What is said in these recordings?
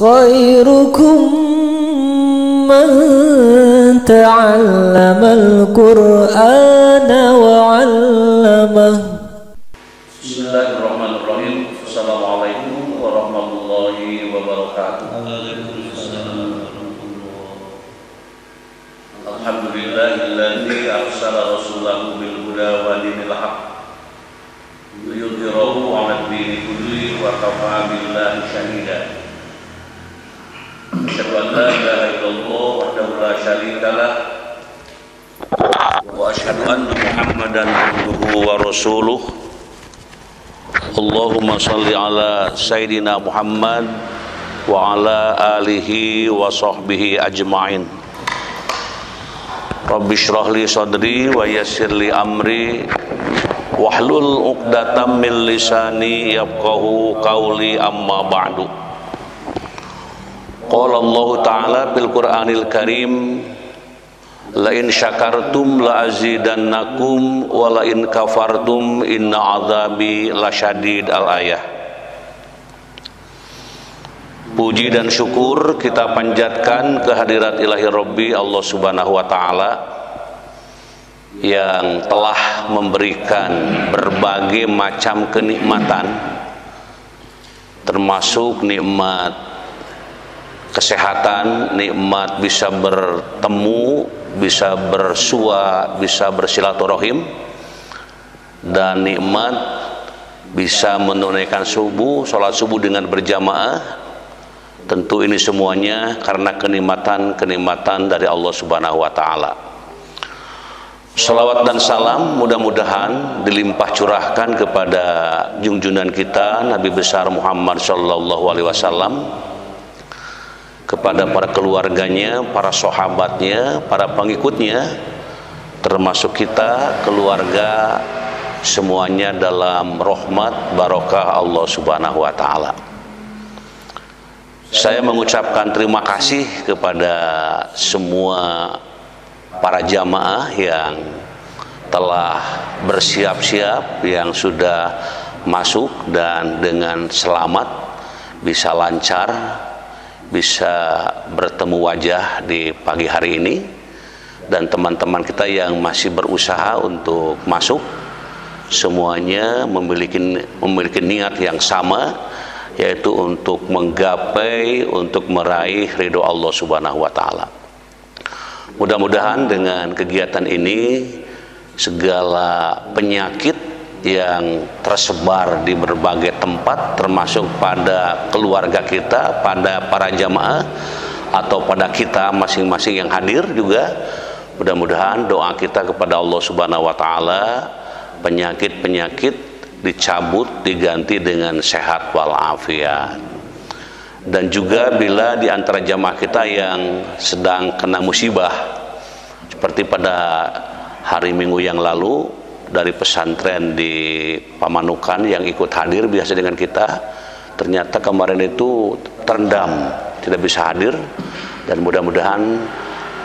خيركم من تعلم القرآن وعلمه. Bismillahirrahmanirrahim. Assalamualaikum warahmatullahi wabarakatuh. Alhamdulillahilladzi arsala rasulahu bil huda wa dinil haqq liyudhhirahu 'ala ad-dini kullihi wa kafa billahi shahida. Asyhadu an la ilaha illallah wahdahu la syarika lah wa asyhadu anna Muhammadan abduhu wa rasuluh. Allahumma salli ala Sayyidina Muhammad wa ala alihi wa sahbihi ajma'in. Rabbi shrah li sadri wa yassir li amri wahlul 'uqdatam min lisani yafqahu qawli, amma ba'du. Qala Allah Ta'ala fil Qur'anil Karim, la in syakartum la azidannakum wa la in kafartum inna azabi lasyadid. Al-ayah. Puji dan syukur kita panjatkan kehadirat ilahi Rabbi Allah Subhanahu wa Ta'ala yang telah memberikan berbagai macam kenikmatan, termasuk nikmat kesehatan, nikmat bisa bertemu, bisa bersua, bisa bersilaturahim, dan nikmat bisa menunaikan subuh, sholat subuh dengan berjamaah. Tentu ini semuanya karena kenikmatan dari Allah Subhanahu wa Ta'ala. Salawat dan salam mudah-mudahan dilimpah curahkan kepada junjungan kita Nabi besar Muhammad sallallahu alaihi wasallam, kepada para keluarganya, para sahabatnya, para pengikutnya, termasuk kita keluarga, semuanya dalam rahmat barokah Allah Subhanahu wa Ta'ala. Saya mengucapkan terima kasih kepada semua para jamaah yang telah bersiap-siap, yang sudah masuk dan dengan selamat bisa lancar, bisa bertemu wajah di pagi hari ini. Dan teman-teman kita yang masih berusaha untuk masuk, semuanya memiliki niat yang sama, yaitu untuk menggapai, untuk meraih ridho Allah Subhanahu wa Ta'ala. Mudah-mudahan dengan kegiatan ini segala penyakit yang tersebar di berbagai tempat, termasuk pada keluarga kita, pada para jamaah, atau pada kita masing-masing yang hadir juga, mudah-mudahan doa kita kepada Allah Subhanahu wa Ta'ala, penyakit-penyakit dicabut, diganti dengan sehat walafiat. Dan juga bila di antara jamaah kita yang sedang kena musibah, seperti pada hari Minggu yang lalu dari pesantren di Pamanukan yang ikut hadir biasa dengan kita, ternyata kemarin itu terendam, tidak bisa hadir. Dan mudah-mudahan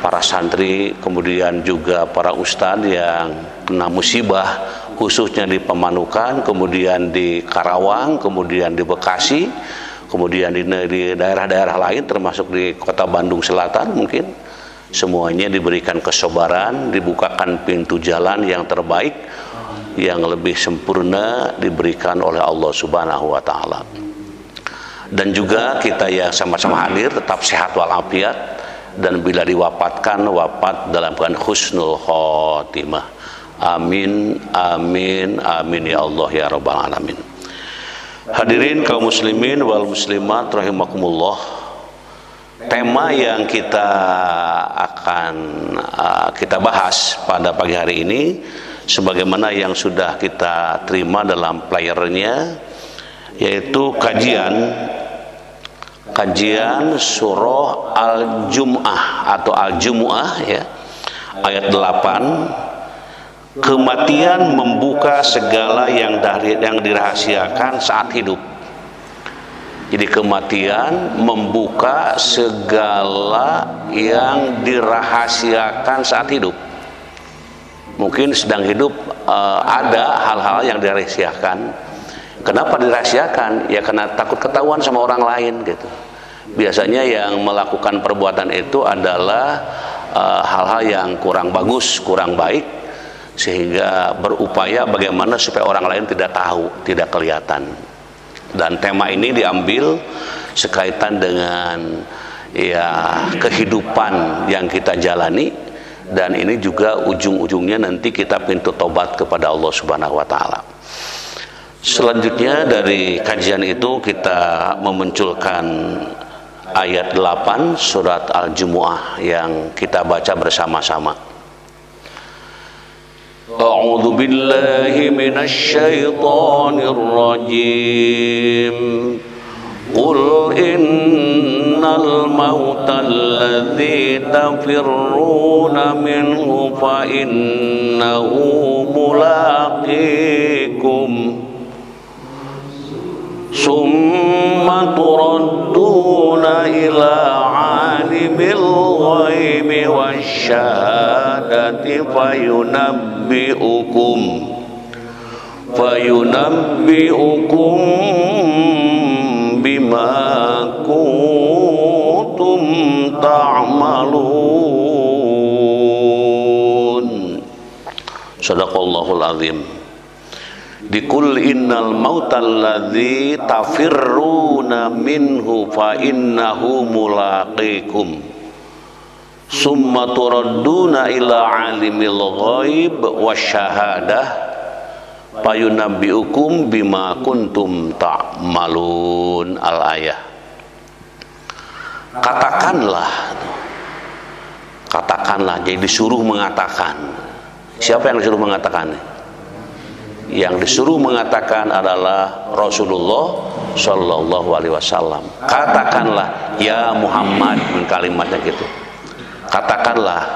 para santri, kemudian juga para ustadz yang kena musibah, khususnya di Pamanukan, kemudian di Karawang, kemudian di Bekasi, kemudian di daerah-daerah lain, termasuk di kota Bandung Selatan, mungkin semuanya diberikan kesabaran, dibukakan pintu jalan yang terbaik, yang lebih sempurna diberikan oleh Allah Subhanahu wa Ta'ala. Dan juga kita yang sama-sama hadir tetap sehat walafiat, dan bila diwafatkan, wafat dalam keadaan husnul khotimah. Amin, amin, amin ya Allah ya Rabbal alamin. Hadirin kaum muslimin wal muslimat rahimakumullah. Tema yang kita akan kita bahas pada pagi hari ini, sebagaimana yang sudah kita terima dalam playernya, yaitu kajian surah Al-Jum'ah atau Al-Jumu'ah, ya, ayat 8. Kematian membuka segala yang dirahasiakan saat hidup. Jadi kematian membuka segala yang dirahasiakan saat hidup. Mungkin sedang hidup ada hal-hal yang dirahasiakan. Kenapa dirahasiakan? Ya karena takut ketahuan sama orang lain gitu. biasanya yang melakukan perbuatan itu adalah hal-hal yang kurang bagus, kurang baik, sehingga berupaya bagaimana supaya orang lain tidak tahu, tidak kelihatan. Dan tema ini diambil sekaitan dengan kehidupan yang kita jalani, dan ini juga ujung-ujungnya nanti kita pintu tobat kepada Allah Subhanahu wa taala. Selanjutnya dari kajian itu kita memunculkan ayat 8 surat Al-Jumu'ah yang kita baca bersama-sama. A'udzu billahi minasy syaithanir rajim. Qul innal mautal ladzi tafirruna minhu fa innahu mulaqikum summa turadduna ila alimil ghaibi wasyahadati fayunabbi'ukum bima kuntum ta'malun. Shadaqallahul azim. Dikul innal mautal ladzi tafirruna minhu fa innahu mulaqikum summa turadduna ila alimil ghaib wasyahadah fayunabbi'ukum bima kuntum ta'malun. Al-ayah. Katakanlah, jadi disuruh mengatakan. Siapa yang disuruh mengatakan? Yang disuruh mengatakan adalah Rasulullah Shallallahu Alaihi Wasallam. Katakanlah ya Muhammad, kalimatnya gitu. Katakanlah,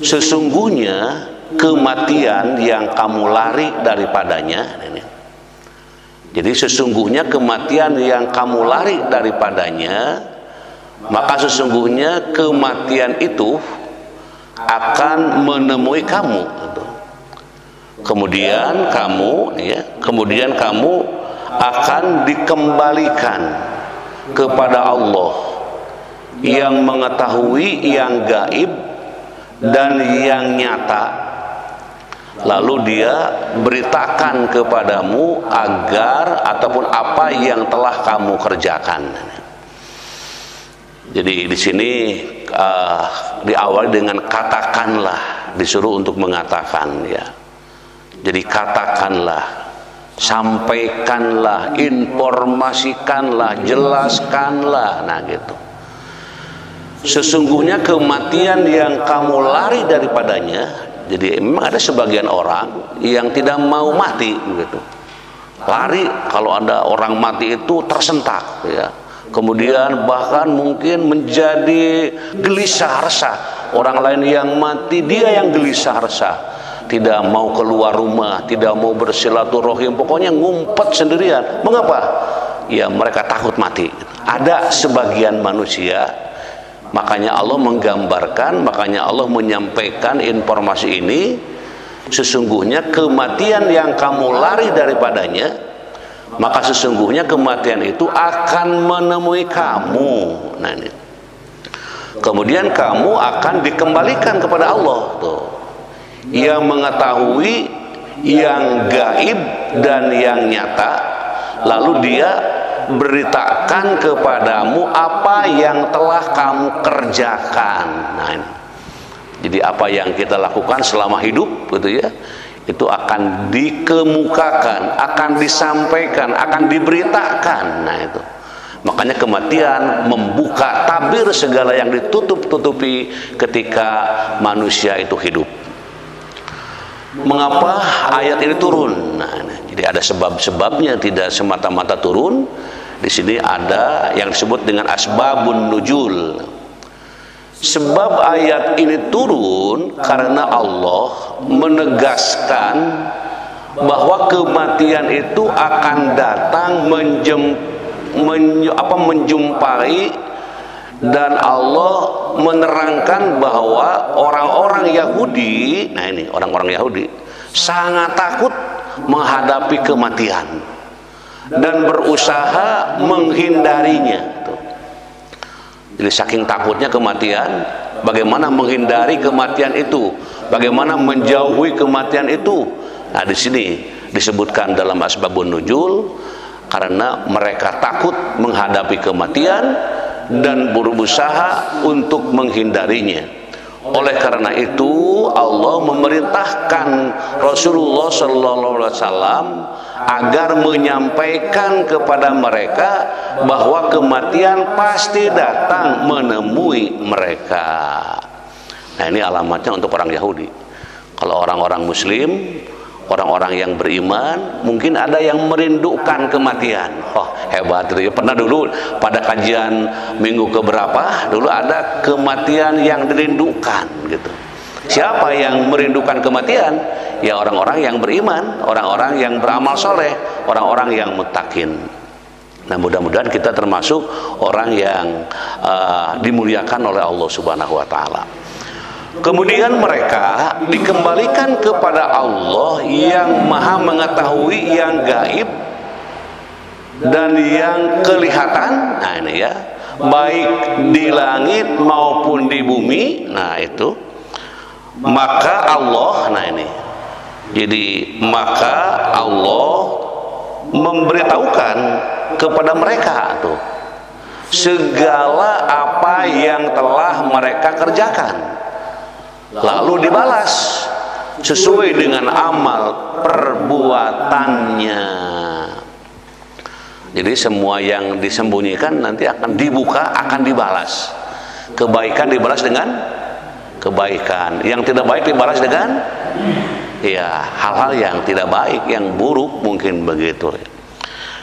sesungguhnya kematian yang kamu lari daripadanya. Jadi sesungguhnya kematian yang kamu lari daripadanya, maka sesungguhnya kematian itu akan menemui kamu. Kemudian kamu akan dikembalikan kepada Allah yang mengetahui yang gaib dan yang nyata, lalu dia beritakan kepadamu agar ataupun apa yang telah kamu kerjakan. Jadi di sini diawali dengan katakanlah, disuruh untuk mengatakan ya. Jadi katakanlah, sampaikanlah, informasikanlah, jelaskanlah, nah gitu. Sesungguhnya kematian yang kamu lari daripadanya. Jadi memang ada sebagian orang yang tidak mau mati gitu. Lari, kalau ada orang mati itu tersentak ya. Kemudian bahkan mungkin menjadi gelisah resah. Orang lain yang mati, dia yang gelisah resah. Tidak mau keluar rumah, tidak mau bersilaturahim, pokoknya ngumpet sendirian. Mengapa? Ya mereka takut mati. Ada sebagian manusia, makanya Allah menggambarkan, makanya Allah menyampaikan informasi ini. Sesungguhnya kematian yang kamu lari daripadanya, maka sesungguhnya kematian itu akan menemui kamu. Nah ini. Kemudian kamu akan dikembalikan kepada Allah tuh, yang mengetahui yang gaib dan yang nyata, lalu dia beritakan kepadamu apa yang telah kamu kerjakan. Nah ini. Jadi apa yang kita lakukan selama hidup gitu ya, itu akan dikemukakan, akan disampaikan, akan diberitakan. Nah itu. Makanya kematian membuka tabir segala yang ditutup-tutupi ketika manusia itu hidup. Mengapa ayat ini turun? Nah, jadi ada sebab-sebabnya, tidak semata-mata turun. Di sini ada yang disebut dengan asbabun nuzul. Sebab ayat ini turun karena Allah menegaskan bahwa kematian itu akan datang menjumpai, dan Allah menerangkan bahwa orang-orang Yahudi, nah ini orang-orang Yahudi sangat takut menghadapi kematian dan berusaha menghindarinya. Jadi saking takutnya kematian, bagaimana menghindari kematian itu, bagaimana menjauhi kematian itu. Nah, di sini disebutkan dalam asbabun nuzul, karena mereka takut menghadapi kematian dan berusaha untuk menghindarinya. Oleh karena itu Allah memerintahkan Rasulullah SAW agar menyampaikan kepada mereka bahwa kematian pasti datang menemui mereka. Nah, ini alamatnya untuk orang Yahudi. Kalau orang-orang Muslim, orang-orang yang beriman, mungkin ada yang merindukan kematian. Oh, hebat itu ya. Pernah dulu pada kajian minggu keberapa, dulu ada kematian yang dirindukan gitu. Siapa yang merindukan kematian? Ya orang-orang yang beriman, orang-orang yang beramal soleh, orang-orang yang muttaqin. Nah, mudah-mudahan kita termasuk orang yang dimuliakan oleh Allah Subhanahu wa taala. Kemudian mereka dikembalikan kepada Allah yang Maha mengetahui yang gaib dan yang kelihatan. Nah, ini ya, baik di langit maupun di bumi. Nah, itu maka Allah, nah ini, jadi maka Allah memberitahukan kepada mereka tuh segala apa yang telah mereka kerjakan, lalu dibalas sesuai dengan amal perbuatannya. Jadi semua yang disembunyikan nanti akan dibuka, akan dibalas. Kebaikan dibalas dengan kebaikan, yang tidak baik dibalas dengan ya hal-hal yang tidak baik, yang buruk mungkin begitu.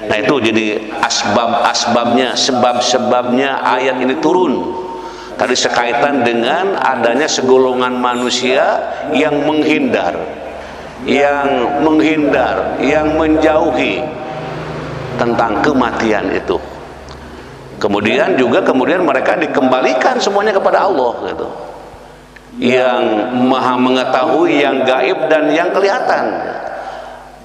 Nah, itu jadi asbab-asbabnya, sebab-sebabnya ayat ini turun. Tadi sekaitan dengan adanya segolongan manusia yang menghindar, yang menjauhi tentang kematian itu. Kemudian mereka dikembalikan semuanya kepada Allah gitu, yang Maha mengetahui yang gaib dan yang kelihatan,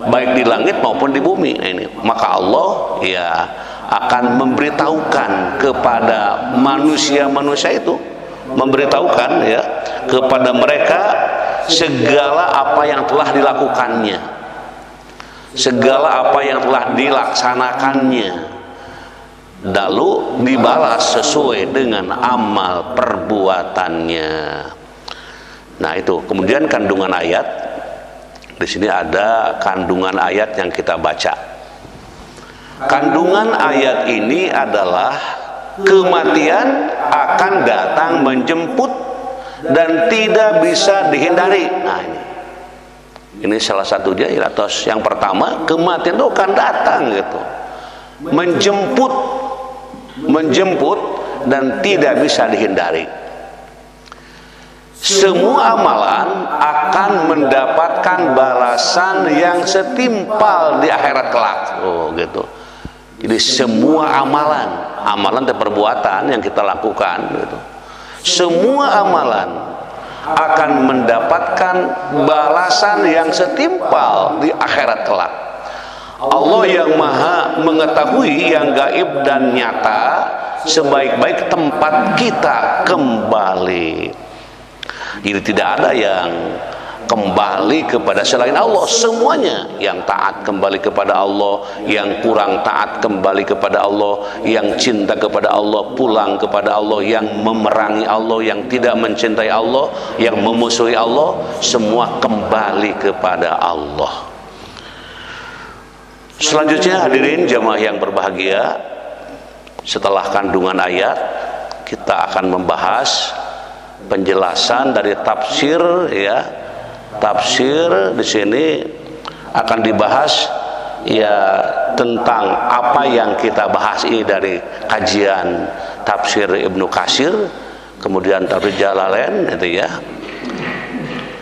baik di langit maupun di bumi. Nah, ini maka Allah ya akan memberitahukan kepada manusia-manusia itu, memberitahukan ya kepada mereka segala apa yang telah dilakukannya, segala apa yang telah dilaksanakannya, lalu dibalas sesuai dengan amal perbuatannya. Nah, itu kemudian kandungan ayat. Di sini ada kandungan ayat yang kita baca. Kandungan ayat ini adalah kematian akan datang menjemput dan tidak bisa dihindari. Nah, ini salah satunya, atau yang pertama, kematian itu akan datang gitu, menjemput dan tidak bisa dihindari. Semua amalan akan mendapatkan balasan yang setimpal di akhirat kelak. Oh, gitu. Jadi semua amalan dan perbuatan yang kita lakukan gitu, semua amalan akan mendapatkan balasan yang setimpal di akhirat kelak. Allah yang Maha mengetahui yang gaib dan nyata, sebaik-baik tempat kita kembali. Jadi tidak ada yang kembali kepada selain Allah, semuanya yang taat kembali kepada Allah, yang kurang taat kembali kepada Allah, yang cinta kepada Allah pulang kepada Allah, yang memerangi Allah, yang tidak mencintai Allah, yang memusuhi Allah, semua kembali kepada Allah. Selanjutnya hadirin jamaah yang berbahagia, setelah kandungan ayat kita akan membahas penjelasan dari tafsir ya. Tafsir di sini akan dibahas ya tentang apa yang kita bahas ini dari kajian tafsir Ibnu Katsir, kemudian tafsir Jalalain itu ya,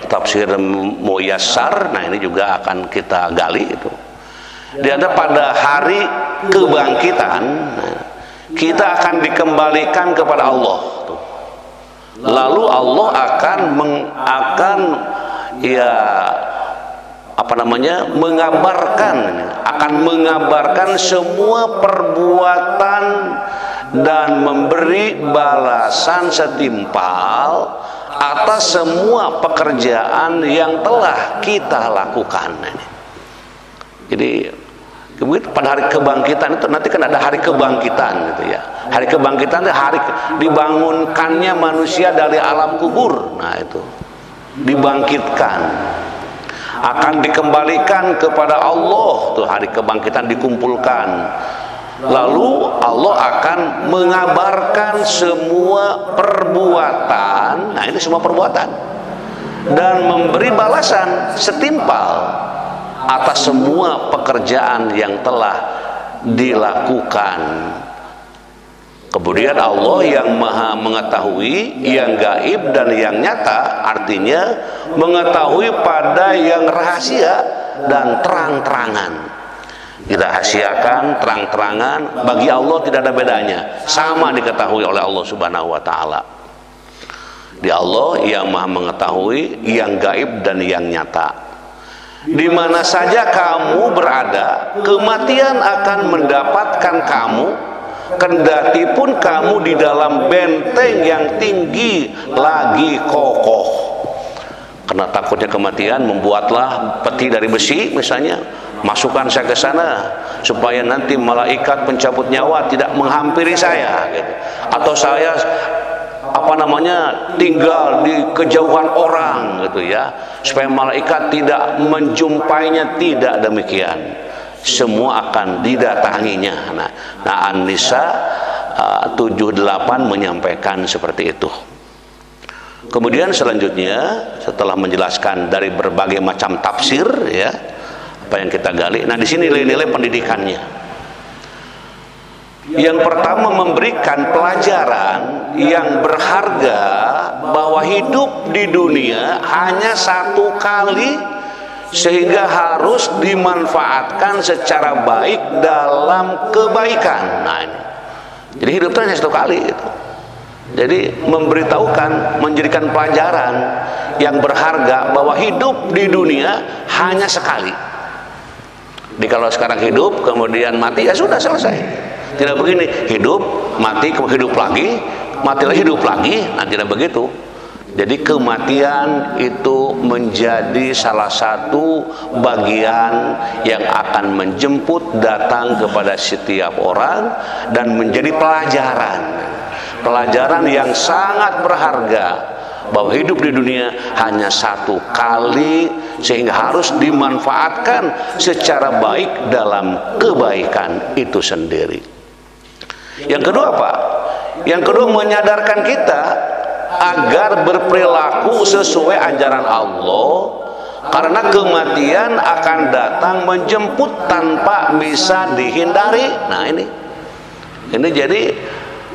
tafsir Muyassar. Nah, ini juga akan kita gali itu. Dia ada pada hari kebangkitan, kita akan dikembalikan kepada Allah. Lalu Allah akan mengabarkan semua perbuatan dan memberi balasan setimpal atas semua pekerjaan yang telah kita lakukan. Jadi pada hari kebangkitan itu nanti kan ada hari kebangkitan gitu ya. Hari kebangkitan itu hari dibangunkannya manusia dari alam kubur. Nah itu dibangkitkan, akan dikembalikan kepada Allah tuh hari kebangkitan dikumpulkan. Lalu Allah akan mengabarkan semua perbuatan. Nah ini semua perbuatan, dan memberi balasan setimpal atas semua pekerjaan yang telah dilakukan. Kemudian Allah yang maha mengetahui yang gaib dan yang nyata, artinya mengetahui pada yang rahasia dan terang-terangan. Dirahasiakan, terang-terangan, bagi Allah tidak ada bedanya, sama diketahui oleh Allah Subhanahu wa Ta'ala. Di Allah yang maha mengetahui yang gaib dan yang nyata. Di mana saja kamu berada, kematian akan mendapatkan kamu, kendati pun kamu di dalam benteng yang tinggi lagi kokoh. Karena takutnya kematian, membuatlah peti dari besi misalnya, masukkan saya ke sana supaya nanti malaikat pencabut nyawa tidak menghampiri saya gitu. Atau saya tinggal di kejauhan orang gitu ya, supaya malaikat tidak menjumpainya. Tidak demikian, semua akan didatanginya. Nah An-Nisa 78 menyampaikan seperti itu. Kemudian selanjutnya setelah menjelaskan dari berbagai macam tafsir ya, apa yang kita gali, nah di sini nilai-nilai pendidikannya. Yang pertama, memberikan pelajaran yang berharga bahwa hidup di dunia hanya satu kali, sehingga harus dimanfaatkan secara baik dalam kebaikan. Nah ini, jadi hidup itu hanya satu kali gitu. Jadi memberitahukan, menjadikan pelajaran yang berharga bahwa hidup di dunia hanya sekali. Jadi kalau sekarang hidup kemudian mati, ya sudah selesai. Tidak begini, hidup, mati, hidup lagi, mati lagi, hidup lagi. Nah tidak begitu. Jadi kematian itu menjadi salah satu bagian yang akan menjemput datang kepada setiap orang dan menjadi pelajaran yang sangat berharga bahwa hidup di dunia hanya satu kali, sehingga harus dimanfaatkan secara baik dalam kebaikan itu sendiri. Yang kedua apa? Yang kedua, menyadarkan kita agar berperilaku sesuai ajaran Allah, karena kematian akan datang menjemput tanpa bisa dihindari. Nah ini jadi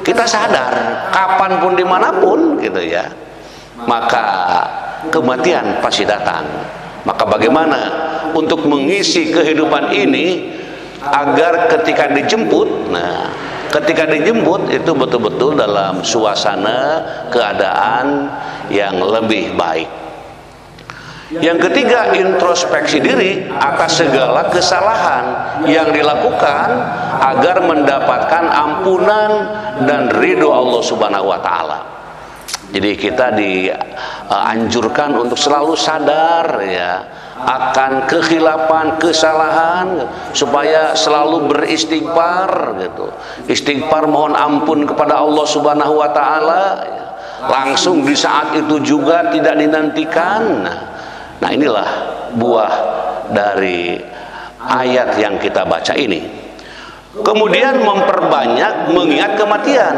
kita sadar kapanpun dimanapun gitu ya, maka kematian pasti datang. Maka bagaimana untuk mengisi kehidupan ini agar ketika dijemput, nah ketika dijemput itu betul-betul dalam suasana keadaan yang lebih baik. Yang ketiga, introspeksi diri atas segala kesalahan yang dilakukan agar mendapatkan ampunan dan ridho Allah Subhanahu wa Ta'ala. Jadi kita dianjurkan untuk selalu sadar ya akan kekhilafan, kesalahan, supaya selalu beristighfar gitu. Istighfar, mohon ampun kepada Allah Subhanahu wa Ta'ala langsung di saat itu juga, tidak dinantikan. Nah inilah buah dari ayat yang kita baca ini. Kemudian memperbanyak mengingat kematian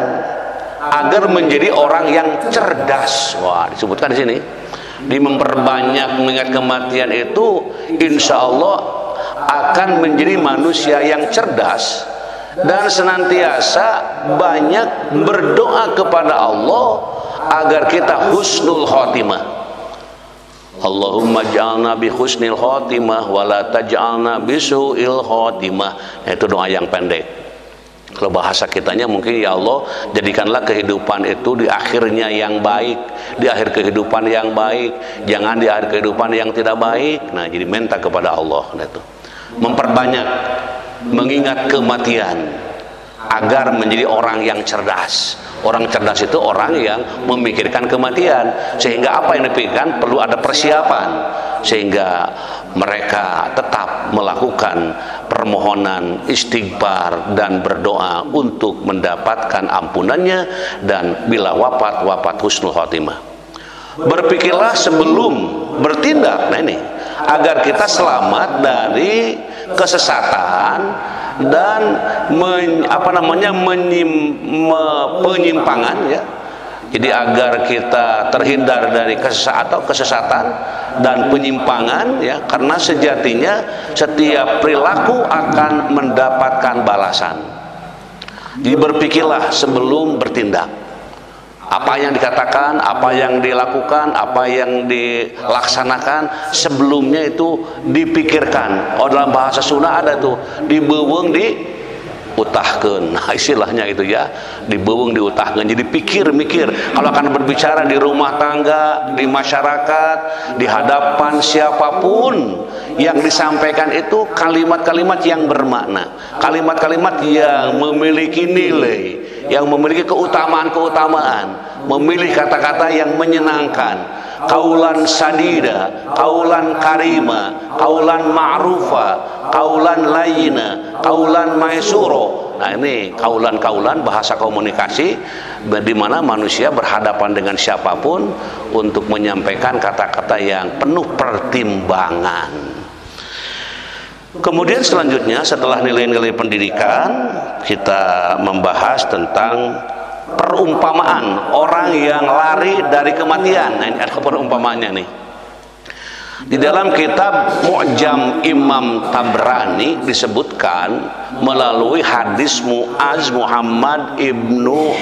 agar menjadi orang yang cerdas. Wah, disebutkan di sini. Di memperbanyak mengingat kematian itu insya Allah akan menjadi manusia yang cerdas dan senantiasa banyak berdoa kepada Allah agar kita husnul khotimah. Allahumma ja'alna bi husnil khotimah wa la taj'alna bi su'il khotimah. Itu doa yang pendek. Kalau bahasa kitanya mungkin, ya Allah, jadikanlah kehidupan itu di akhirnya yang baik, di akhir kehidupan yang baik, jangan di akhir kehidupan yang tidak baik. Nah, jadi minta kepada Allah itu. Memperbanyak mengingat kematian agar menjadi orang yang cerdas. Orang cerdas itu orang yang memikirkan kematian, sehingga apa yang dipikirkan perlu ada persiapan, sehingga mereka tetap melakukan permohonan istighfar dan berdoa untuk mendapatkan ampunannya, dan bila wafat husnul khotimah. Berpikirlah sebelum bertindak. Nah ini, agar kita selamat dari kesesatan dan penyimpangan, ya. Jadi agar kita terhindar dari kesesatan dan penyimpangan, ya, karena sejatinya setiap perilaku akan mendapatkan balasan. Jadi berpikirlah sebelum bertindak. Apa yang dikatakan, apa yang dilakukan, apa yang dilaksanakan sebelumnya itu dipikirkan. Oh, dalam bahasa Sunda ada tuh, dibeuweung diutahkeun. Nah, istilahnya itu, ya, dibeuweung diutahkeun. Jadi mikir kalau akan berbicara di rumah tangga, di masyarakat, di hadapan siapapun, yang disampaikan itu kalimat-kalimat yang bermakna, kalimat-kalimat yang memiliki nilai, yang memiliki keutamaan, memilih kata-kata yang menyenangkan, kaulan sadida, kaulan karima, kaulan ma'rufa, kaulan layina, kaulan maisuro. Nah ini kaulan-kaulan, bahasa komunikasi di mana manusia berhadapan dengan siapapun untuk menyampaikan kata-kata yang penuh pertimbangan. Kemudian selanjutnya, setelah nilai-nilai pendidikan, kita membahas tentang perumpamaan orang yang lari dari kematian. Nah, ini ada perumpamaannya nih. Di dalam kitab Mu'jam Imam Tabrani disebutkan melalui hadis Mu'az Muhammad ibnu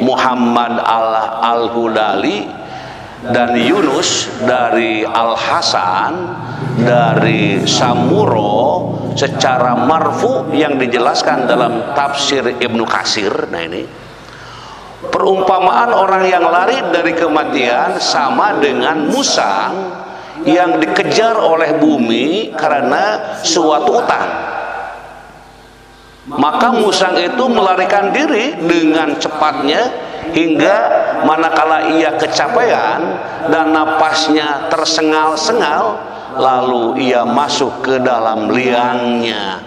Muhammad al-Hudali dan Yunus dari Al-Hasan dari Samuro secara marfu yang dijelaskan dalam tafsir Ibnu Katsir. Nah ini, perumpamaan orang yang lari dari kematian sama dengan musang yang dikejar oleh bumi karena suatu utang. Maka musang itu melarikan diri dengan cepatnya hingga manakala ia kecapean dan napasnya tersengal-sengal, lalu ia masuk ke dalam liangnya.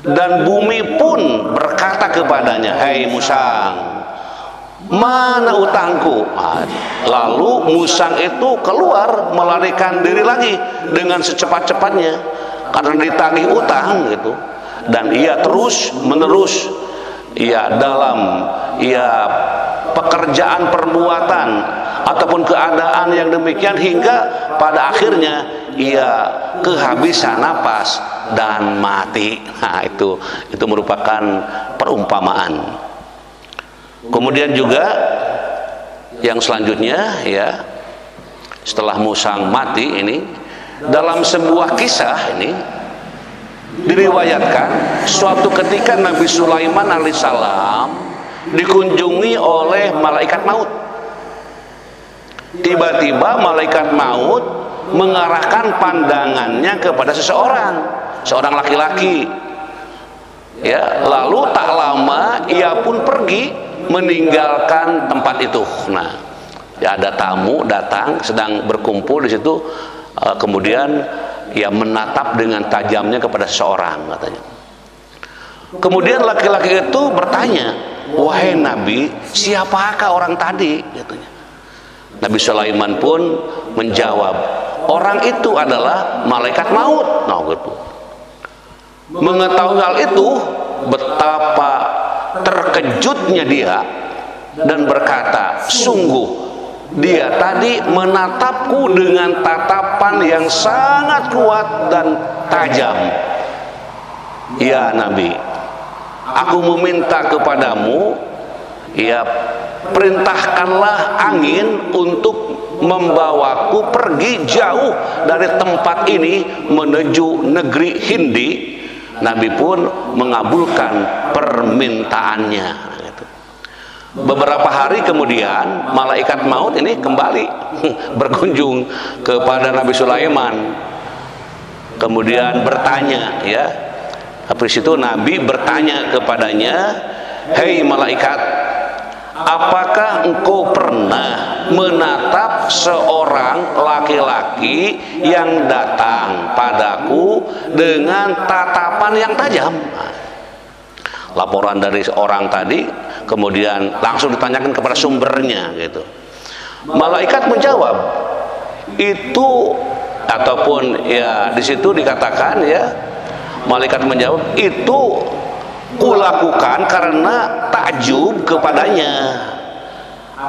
Dan bumi pun berkata kepadanya, "Hai musang, mana utangku?" Lalu musang itu keluar melarikan diri lagi dengan secepat-cepatnya karena ditagih utang gitu. Dan ia terus menerus dalam pekerjaan perbuatan ataupun keadaan yang demikian hingga pada akhirnya ia kehabisan napas dan mati. Nah, itu merupakan perumpamaan. Kemudian juga yang selanjutnya, ya, setelah musang mati ini, dalam sebuah kisah ini diriwayatkan suatu ketika Nabi Sulaiman alaihissalam dikunjungi oleh malaikat maut. Tiba-tiba malaikat maut mengarahkan pandangannya kepada seorang laki-laki, ya, lalu tak lama ia pun pergi meninggalkan tempat itu. Nah, ya, ada tamu datang sedang berkumpul di situ, kemudian ia menatap dengan tajamnya kepada seseorang, katanya. Kemudian laki-laki itu bertanya, "Wahai Nabi, siapakah orang tadi?" katanya. Nabi Sulaiman pun menjawab, "Orang itu adalah malaikat maut." Nah, gitu. Mengetahui hal itu, betapa terkejutnya dia dan berkata, "Sungguh dia tadi menatapku dengan tatapan yang sangat kuat dan tajam. Ya Nabi, aku meminta kepadamu, ya, perintahkanlah angin untuk membawaku pergi jauh dari tempat ini menuju negeri Hindi." Nabi pun mengabulkan permintaannya. Beberapa hari kemudian malaikat maut ini kembali berkunjung kepada Nabi Sulaiman, kemudian bertanya, ya, Habis itu Nabi bertanya kepadanya, "Hei malaikat, apakah engkau pernah menatap seorang laki-laki yang datang padaku dengan tatapan yang tajam?" Laporan dari orang tadi kemudian langsung ditanyakan kepada sumbernya gitu. Malaikat menjawab, itu ataupun ya di situ dikatakan ya, malaikat menjawab, itu kulakukan karena takjub kepadanya.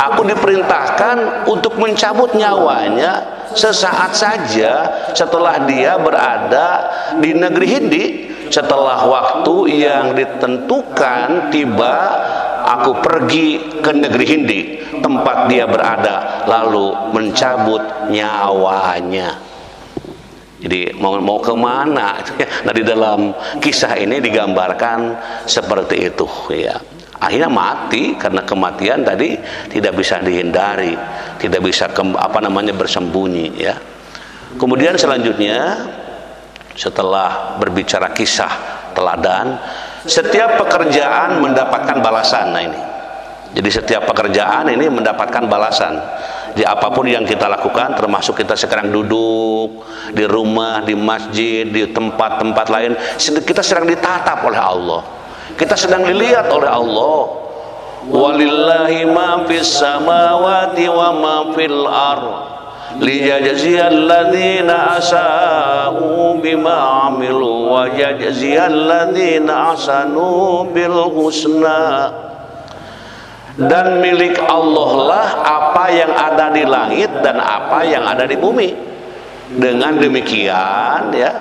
Aku diperintahkan untuk mencabut nyawanya sesaat saja setelah dia berada di negeri Hindi. Setelah waktu yang ditentukan tiba, aku pergi ke negeri Hindi tempat dia berada, lalu mencabut nyawanya. Jadi mau kemana? Nah, di dalam kisah ini digambarkan seperti itu ya. Akhirnya mati karena kematian tadi tidak bisa dihindari, tidak bisa bersembunyi ya. Kemudian selanjutnya setelah berbicara kisah teladan, setiap pekerjaan mendapatkan balasan. Nah ini, jadi setiap pekerjaan ini mendapatkan balasan. Di apapun yang kita lakukan, termasuk kita sekarang duduk di rumah, di masjid, di tempat-tempat lain, kita sedang ditatap oleh Allah, kita sedang dilihat oleh Allah. Walillahi ma fis samawati wa ma fil ardh liyajziyal ladzina asa'u bima 'amilu wa yajziyal ladzina ahsanu bil husna. Dan milik Allah lah apa yang ada di langit dan apa yang ada di bumi. Dengan demikian ya,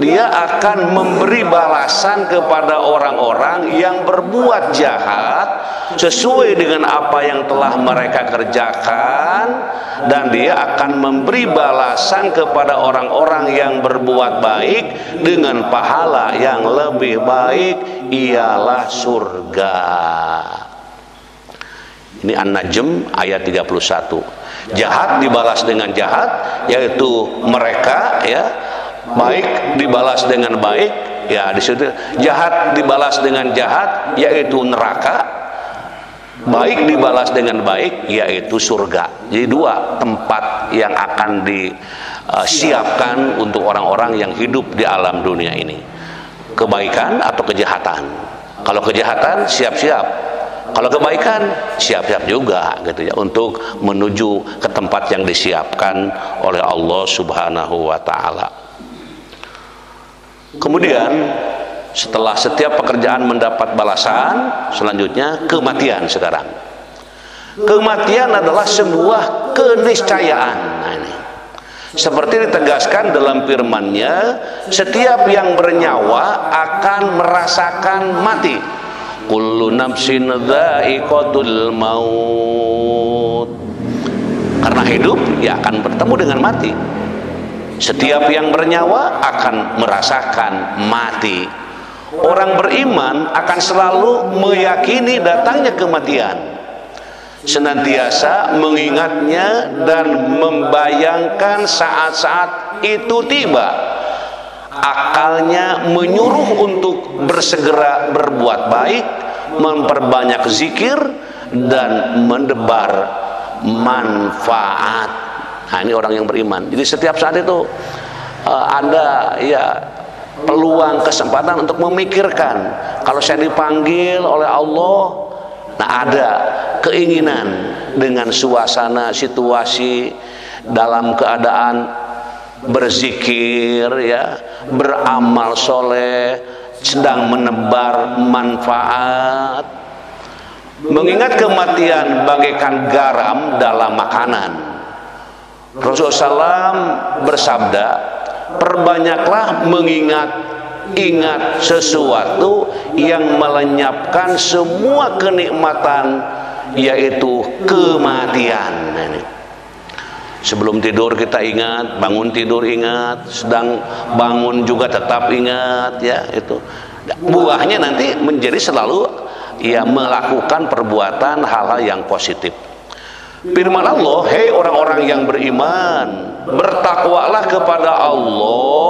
dia akan memberi balasan kepada orang-orang yang berbuat jahat sesuai dengan apa yang telah mereka kerjakan, dan dia akan memberi balasan kepada orang-orang yang berbuat baik dengan pahala yang lebih baik, ialah surga. Ini An-Najm ayat 31. Jahat dibalas dengan jahat, yaitu mereka ya. Baik dibalas dengan baik, ya di situ. Jahat dibalas dengan jahat, yaitu neraka. Baik dibalas dengan baik, yaitu surga. Jadi dua tempat yang akan disiapkan untuk orang-orang yang hidup di alam dunia ini. Kebaikan atau kejahatan. Kalau kejahatan siap-siap. Kalau kebaikan siap-siap juga gitu ya, untuk menuju ke tempat yang disiapkan oleh Allah Subhanahu wa taala. Kemudian setelah setiap pekerjaan mendapat balasan, selanjutnya kematian sekarang. Kematian adalah sebuah keniscayaan. Nah, ini seperti ditegaskan dalam firman-Nya, setiap yang bernyawa akan merasakan mati. Kullu nafsin dha'iqatul maut. Karena hidup ya akan bertemu dengan mati. Setiap yang bernyawa akan merasakan mati. Orang beriman akan selalu meyakini datangnya kematian, senantiasa mengingatnya dan membayangkan saat-saat itu tiba. Akalnya menyuruh untuk bersegera berbuat baik, memperbanyak zikir, dan mendebar manfaat. Nah, ini orang yang beriman. Jadi setiap saat itu ada ya peluang, kesempatan untuk memikirkan, kalau saya dipanggil oleh Allah, nah ada keinginan dengan suasana situasi dalam keadaan berzikir ya, beramal soleh, sedang menebar manfaat. Mengingat kematian bagaikan garam dalam makanan. Rasulullah SAW bersabda, perbanyaklah ingat sesuatu yang melenyapkan semua kenikmatan, yaitu kematian. Sebelum tidur kita ingat, bangun tidur ingat, sedang bangun juga tetap ingat ya, itu buahnya nanti menjadi selalu ya melakukan perbuatan hal-hal yang positif. Firman Allah, hei orang-orang yang beriman, bertakwalah kepada Allah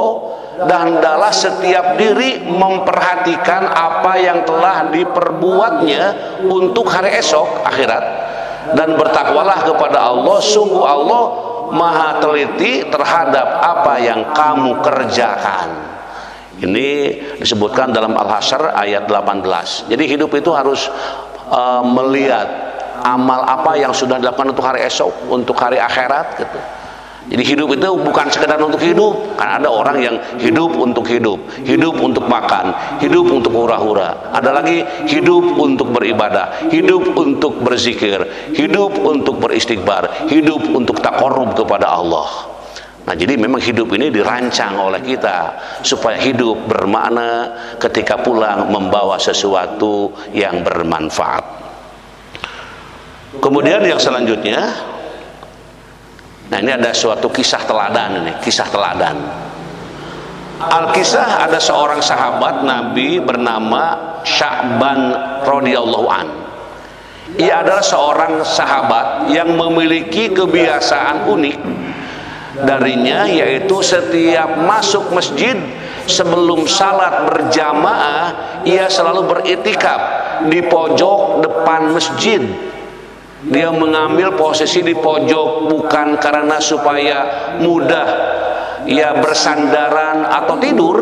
dan hendaklah setiap diri memperhatikan apa yang telah diperbuatnya untuk hari esok akhirat, dan bertakwalah kepada Allah, sungguh Allah maha teliti terhadap apa yang kamu kerjakan. Ini disebutkan dalam Al-Hasyr ayat 18. Jadi hidup itu harus melihat amal apa yang sudah dilakukan untuk hari esok, untuk hari akhirat gitu. Jadi hidup itu bukan sekedar untuk hidup. Kan ada orang yang hidup untuk hidup, hidup untuk makan, hidup untuk hura-hura. Ada lagi hidup untuk beribadah, hidup untuk berzikir, hidup untuk beristighfar, hidup untuk taqarrub kepada Allah. Nah, jadi memang hidup ini dirancang oleh kita supaya hidup bermakna, ketika pulang membawa sesuatu yang bermanfaat. Kemudian yang selanjutnya, nah ini ada suatu kisah teladan, ini kisah teladan. Al-kisah, ada seorang sahabat Nabi bernama Sya'ban radhiyallahu an. Ia adalah seorang sahabat yang memiliki kebiasaan unik darinya, yaitu setiap masuk masjid sebelum salat berjamaah ia selalu beriktikaf di pojok depan masjid. Dia mengambil posisi di pojok bukan karena supaya mudah ia bersandaran atau tidur,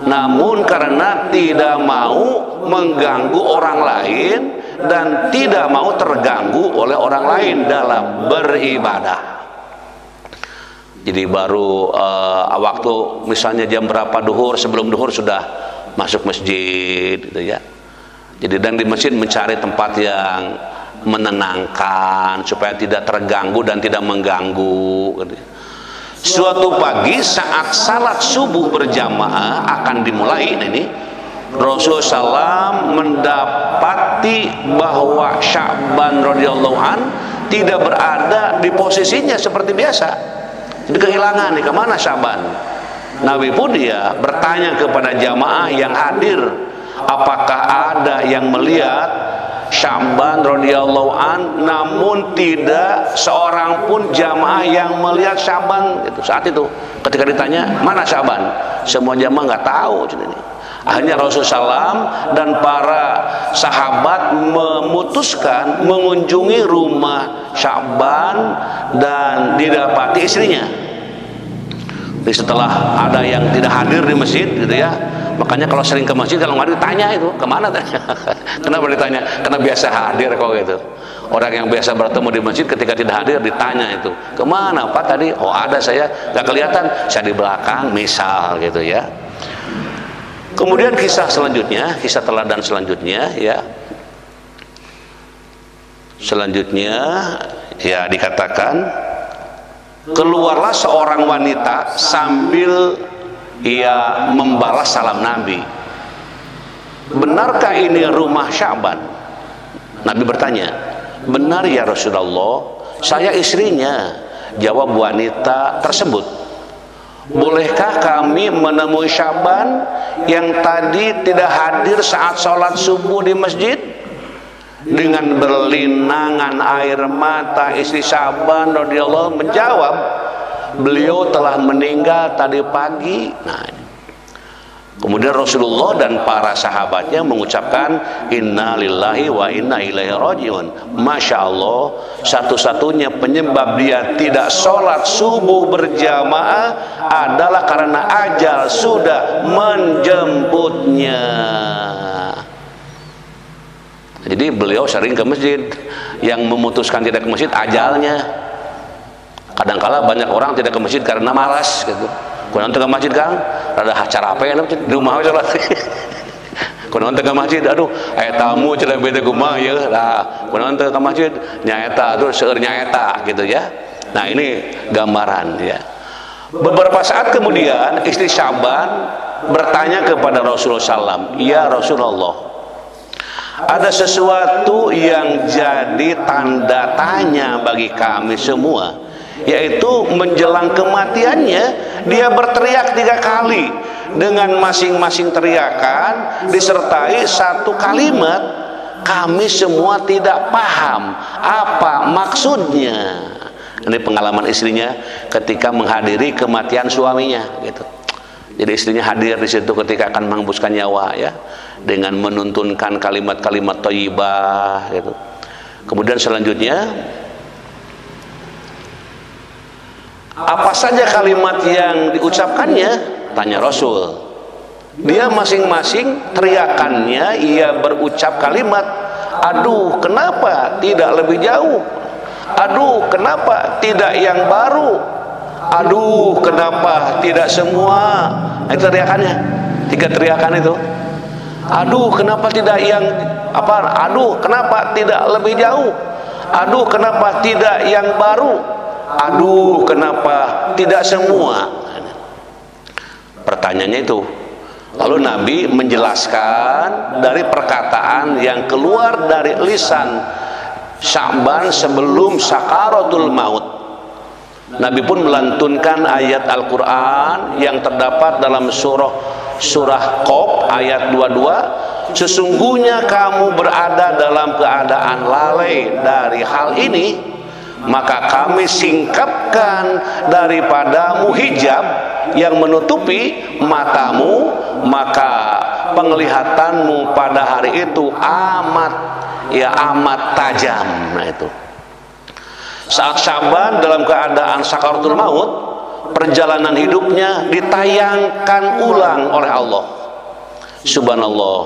namun karena tidak mau mengganggu orang lain dan tidak mau terganggu oleh orang lain dalam beribadah. Jadi baru waktu misalnya jam berapa duhur, sebelum duhur sudah masuk masjid gitu ya. Jadi dan di masjid mencari tempat yang menenangkan supaya tidak terganggu dan tidak mengganggu. Suatu pagi saat salat subuh berjamaah akan dimulai, ini Rasulullah SAW mendapati bahwa Sya'ban radhiyallahu an tidak berada di posisinya seperti biasa. Jadi kehilangan nih, kemana Sya'ban? Nabi pun dia bertanya kepada jamaah yang hadir, apakah ada yang melihat Sya'ban radhiyallahu an, namun tidak seorang pun jamaah yang melihat Sya'ban itu saat itu. Ketika ditanya mana Sya'ban, semua jamaah nggak tahu. Akhirnya Rasulullah SAW dan para sahabat memutuskan mengunjungi rumah Sya'ban dan didapati istrinya. Jadi setelah ada yang tidak hadir di masjid gitu ya, makanya kalau sering ke masjid kalau nggak ditanya itu kemana tanya. Kenapa ditanya? Karena biasa hadir kok gitu. Orang yang biasa bertemu di masjid ketika tidak hadir ditanya itu kemana Pak tadi? Oh ada, saya nggak kelihatan, saya di belakang misal gitu ya. Kemudian kisah selanjutnya, kisah teladan selanjutnya ya. Selanjutnya ya dikatakan, keluarlah seorang wanita sambil ia membalas salam Nabi. Benarkah ini rumah Sya'ban? Nabi bertanya, benar ya Rasulullah, saya istrinya. Jawab wanita tersebut. Bolehkah kami menemui Sya'ban yang tadi tidak hadir saat sholat subuh di masjid? Dengan berlinangan air mata istri Sya'ban radhiyallahu menjawab, beliau telah meninggal tadi pagi. Nah, kemudian Rasulullah dan para sahabatnya mengucapkan inna lillahi wa inna ilaihi rajiun. Masya Allah, satu-satunya penyebab dia tidak sholat subuh berjamaah adalah karena ajal sudah menjemputnya. Jadi beliau sering ke masjid. Yang memutuskan tidak ke masjid ajalnya. Kadangkala banyak orang tidak ke masjid karena malas gitu. Kunaon teu ke masjid Kang? Rada acara apa ya di rumah aja lah. Kunaon teu ke masjid? Aduh, aya tamu cenah beda kumaha ya. Lah, kunaon teu ke masjid? Nyaeta atuh seueur nyaeta gitu ya. Nah, ini gambaran ya. Beberapa saat kemudian istri Sya'ban bertanya kepada Rasulullah SAW, "Ya Rasulullah, ada sesuatu yang jadi tanda tanya bagi kami semua, yaitu menjelang kematiannya dia berteriak 3 kali dengan masing-masing teriakan disertai satu kalimat, kami semua tidak paham apa maksudnya." Ini pengalaman istrinya ketika menghadiri kematian suaminya gitu. Jadi istrinya hadir di situ ketika akan menghembuskan nyawa ya, dengan menuntunkan kalimat-kalimat thayyibah gitu. Kemudian selanjutnya, apa saja kalimat yang diucapkannya? Tanya Rasul. Dia masing-masing teriakannya, ia berucap kalimat, aduh kenapa tidak lebih jauh, aduh kenapa tidak yang baru, aduh kenapa tidak semua. Itu teriakannya, 3 teriakan itu. Aduh kenapa tidak yang apa, aduh kenapa tidak lebih jauh, aduh kenapa tidak yang baru, aduh kenapa tidak semua. Pertanyaannya itu. Lalu Nabi menjelaskan dari perkataan yang keluar dari lisan Sya'ban sebelum sakaratul maut. Nabi pun melantunkan ayat Al-Quran yang terdapat dalam surah Qaf ayat 22. Sesungguhnya kamu berada dalam keadaan lalai dari hal ini, maka kami singkapkan daripadamu hijab yang menutupi matamu, maka penglihatanmu pada hari itu amat tajam. Nah itu saat Sya'ban dalam keadaan sakaratul maut, perjalanan hidupnya ditayangkan ulang oleh Allah. Subhanallah,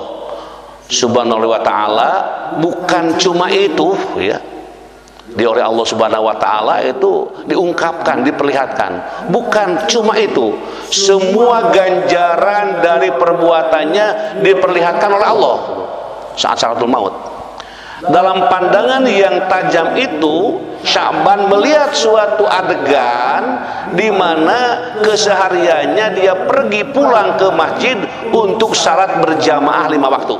subhanallah wa ta'ala. Bukan cuma itu ya, oleh Allah Subhanahu wa ta'ala itu diungkapkan, diperlihatkan. Bukan cuma itu, semua ganjaran dari perbuatannya diperlihatkan oleh Allah saat sakaratul maut. Dalam pandangan yang tajam itu, Sya'ban melihat suatu adegan di mana kesehariannya dia pergi pulang ke masjid untuk salat berjamaah 5 waktu.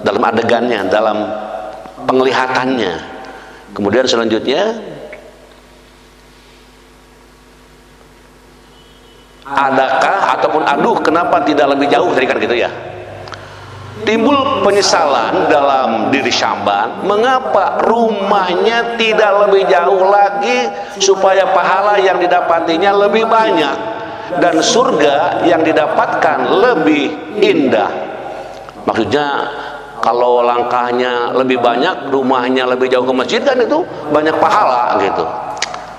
Dalam adegannya, dalam penglihatannya. Kemudian selanjutnya, adakah ataupun aduh kenapa tidak lebih jauh, tadi kan gitu ya. Timbul penyesalan dalam diri Sya'ban, mengapa rumahnya tidak lebih jauh lagi supaya pahala yang didapatinya lebih banyak dan surga yang didapatkan lebih indah. Maksudnya kalau langkahnya lebih banyak, rumahnya lebih jauh ke masjid, kan itu banyak pahala gitu.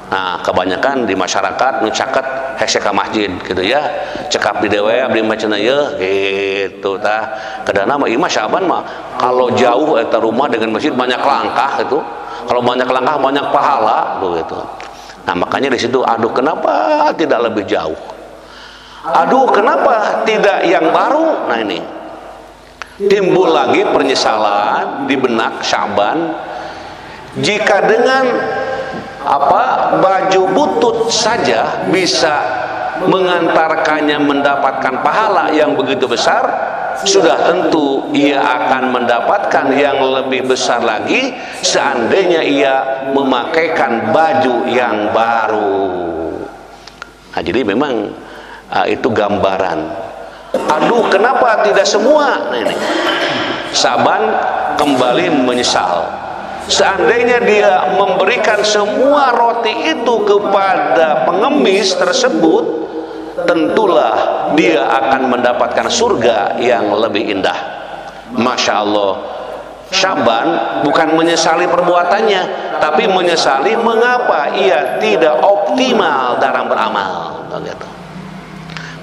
Nah, kebanyakan di masyarakat nu caket hese ka masjid gitu ya. Cekap di dewe abdi macana ye gitu tah. Kadana mah ieu mah Sya'ban mah kalau jauh eta rumah dengan masjid banyak langkah itu. Kalau banyak langkah banyak pahala begitu. Nah, makanya di situ aduh kenapa tidak lebih jauh? Aduh kenapa tidak yang baru? Nah, ini timbul lagi penyesalan di benak Sya'ban. Jika dengan baju butut saja bisa mengantarkannya mendapatkan pahala yang begitu besar, sudah tentu ia akan mendapatkan yang lebih besar lagi seandainya ia memakaikan baju yang baru. Nah, jadi memang itu gambaran. Aduh kenapa tidak semua? Nah, ini Sya'ban kembali menyesal. Seandainya dia memberikan semua roti itu kepada pengemis tersebut, tentulah dia akan mendapatkan surga yang lebih indah. Masya Allah, Sya'ban bukan menyesali perbuatannya, tapi menyesali mengapa ia tidak optimal dalam beramal gitu.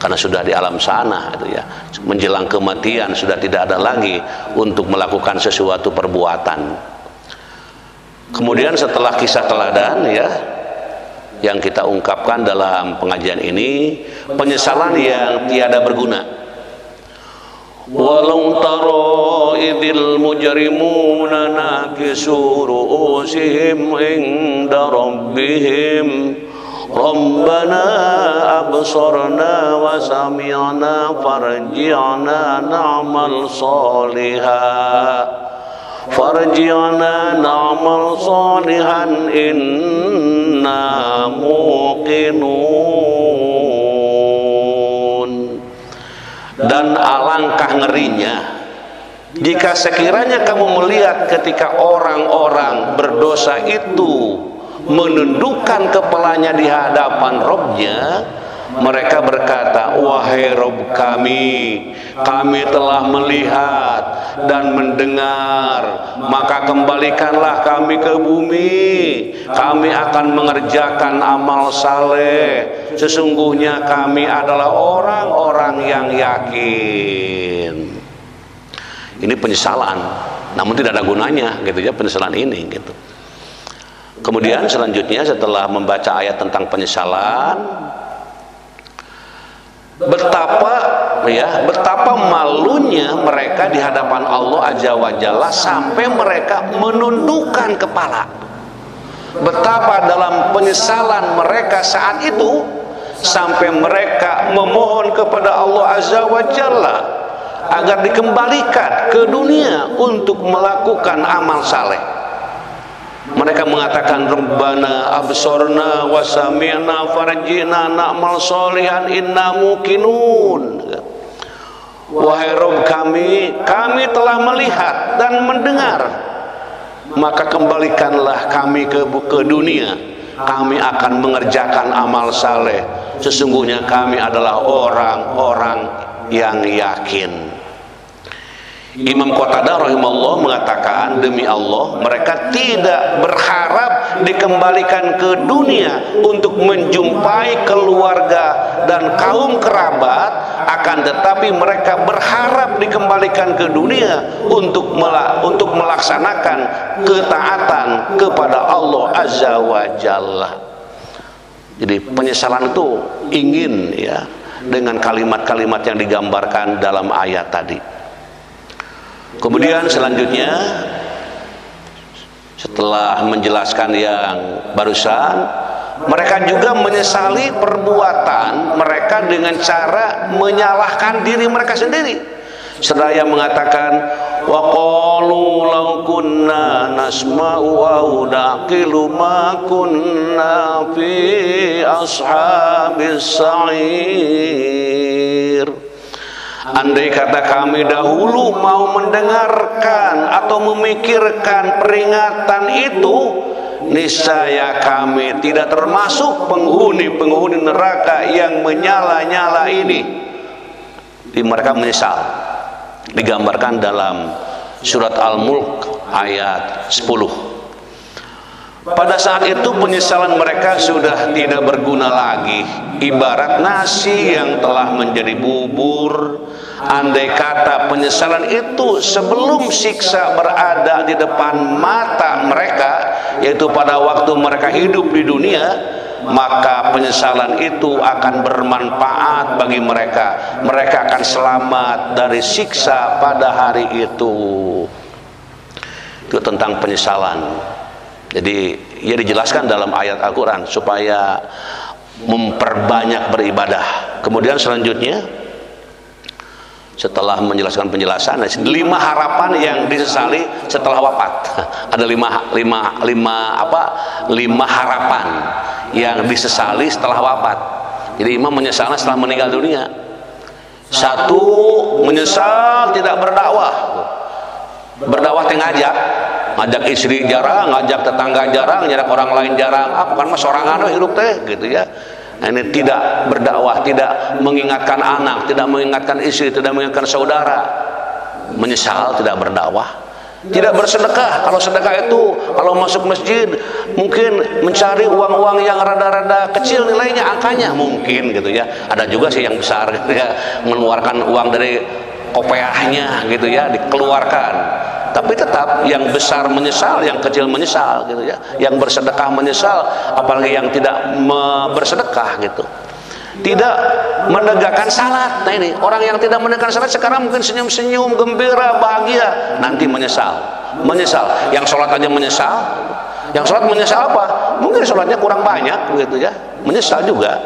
Karena sudah di alam sana itu ya, menjelang kematian sudah tidak ada lagi untuk melakukan sesuatu perbuatan. Kemudian setelah kisah teladan ya yang kita ungkapkan dalam pengajian ini, penyesalan yang tiada berguna. Walau tara idzil mujrimuna nakisu ru'usihim inda rabbihim Rabbana absarna wa sami'na farji'na na'mal salihah farji'na na'mal salihan inna muqinun. Dan alangkah ngerinya jika sekiranya kamu melihat ketika orang-orang berdosa itu menundukkan kepalanya di hadapan Rabbnya, Mereka berkata, wahai Rabb kami telah melihat dan mendengar, maka kembalikanlah kami ke bumi. Kami akan mengerjakan amal saleh. Sesungguhnya kami adalah orang-orang yang yakin. Ini penyesalan, namun tidak ada gunanya gitu ya penyesalan ini gitu. Kemudian selanjutnya setelah membaca ayat tentang penyesalan, betapa malunya mereka di hadapan Allah Azza wa Jalla sampai mereka menundukkan kepala. Betapa dalam penyesalan mereka saat itu sampai mereka memohon kepada Allah Azza wa Jalla agar dikembalikan ke dunia untuk melakukan amal saleh. Mereka mengatakan, Rabbana absorna wa sami'na farjina na'mal sholihan inna muqinun. Wahai Rabb kami telah melihat dan mendengar, maka kembalikanlah kami ke dunia. Kami akan mengerjakan amal saleh. Sesungguhnya kami adalah orang-orang yang yakin. Imam Qatadah rahimahullah mengatakan, demi Allah mereka tidak berharap dikembalikan ke dunia untuk menjumpai keluarga dan kaum kerabat, akan tetapi mereka berharap dikembalikan ke dunia untuk melaksanakan ketaatan kepada Allah Azza wa Jalla. Jadi penyesalan itu ingin ya dengan kalimat-kalimat yang digambarkan dalam ayat tadi. Kemudian selanjutnya setelah menjelaskan yang barusan, mereka juga menyesali perbuatan mereka dengan cara menyalahkan diri mereka sendiri. Seraya mengatakan, wa qalu law kunna nasma'u aw naqilu ma kunna fi ashabis sa'ir. Andai kata kami dahulu mau mendengarkan atau memikirkan peringatan itu, niscaya kami tidak termasuk penghuni neraka yang menyala-nyala ini. Mereka menyesal. Digambarkan dalam surat Al-Mulk ayat 10. Pada saat itu penyesalan mereka sudah tidak berguna lagi, ibarat nasi yang telah menjadi bubur. Andai kata penyesalan itu sebelum siksa berada di depan mata mereka, yaitu pada waktu mereka hidup di dunia, maka penyesalan itu akan bermanfaat bagi mereka. Mereka akan selamat dari siksa pada hari itu. Itu tentang penyesalan. Jadi ia dijelaskan dalam ayat Al-Quran supaya memperbanyak beribadah. Kemudian selanjutnya setelah menjelaskan penjelasan, 5 harapan yang disesali setelah wafat. Ada 5 harapan yang disesali setelah wafat. Jadi imam menyesal setelah meninggal dunia. 1, menyesal tidak berdakwah. Berdakwah ngajak istri jarang, ngajak tetangga jarang, ngajak orang lain jarang. Bukan mas sorangan hidup teh gitu ya. Nah, ini tidak berdakwah, tidak mengingatkan anak, tidak mengingatkan istri, tidak mengingatkan saudara. Menyesal tidak berdakwah. Tidak bersedekah. Kalau sedekah itu kalau masuk masjid mungkin mencari uang-uang yang rada-rada kecil nilainya, angkanya mungkin gitu ya. Ada juga sih yang besar gitu ya, mengeluarkan uang dari kopiahnya gitu ya, dikeluarkan. Tapi tetap yang besar menyesal, yang kecil menyesal gitu ya. Yang bersedekah menyesal, apalagi yang tidak bersedekah gitu. Tidak menegakkan salat. Nah ini orang yang tidak menegakkan salat sekarang mungkin senyum-senyum, gembira, bahagia, nanti menyesal. Yang sholat aja menyesal. Yang sholat menyesal apa? Mungkin sholatnya kurang banyak gitu ya, menyesal juga.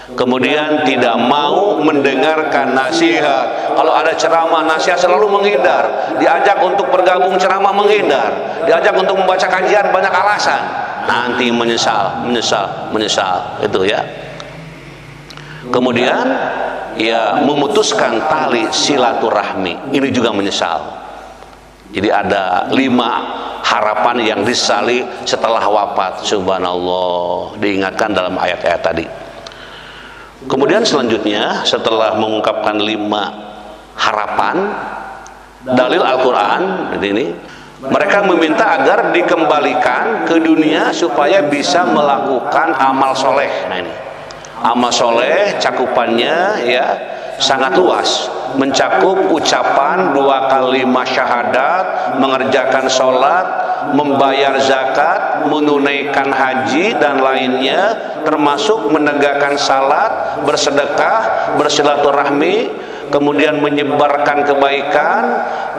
Kemudian tidak mau mendengarkan nasihat. Kalau ada ceramah nasihat selalu menghindar. Diajak untuk bergabung ceramah menghindar. Diajak untuk membaca kajian banyak alasan. Nanti menyesal. Itu ya. Kemudian ya memutuskan tali silaturahmi. Ini juga menyesal. Jadi ada 5 harapan yang disesali setelah wafat. Subhanallah. Diingatkan dalam ayat-ayat tadi. Kemudian selanjutnya setelah mengungkapkan 5 harapan dalil Al-Quran ini, mereka meminta agar dikembalikan ke dunia supaya bisa melakukan amal soleh. Nah ini amal soleh cakupannya ya sangat luas, mencakup ucapan 2 kalimat syahadat, mengerjakan sholat, membayar zakat, menunaikan haji dan lainnya, termasuk menegakkan salat, bersedekah, bersilaturahmi, kemudian menyebarkan kebaikan.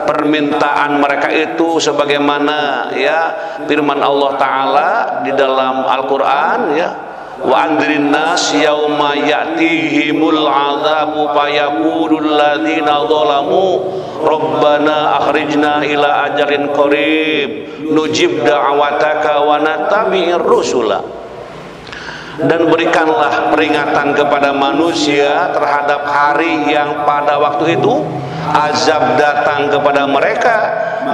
Permintaan mereka itu sebagaimana ya firman Allah Ta'ala di dalam Al-Quran ya, wa andrin nas yauma ya'tihimul azabu fayaqulul ladzina zalamu rabbana akhrijna ila ajalin qarib nujib da'wataka wa nattabi'ir rusula. Dan berikanlah peringatan kepada manusia terhadap hari yang pada waktu itu azab datang kepada mereka,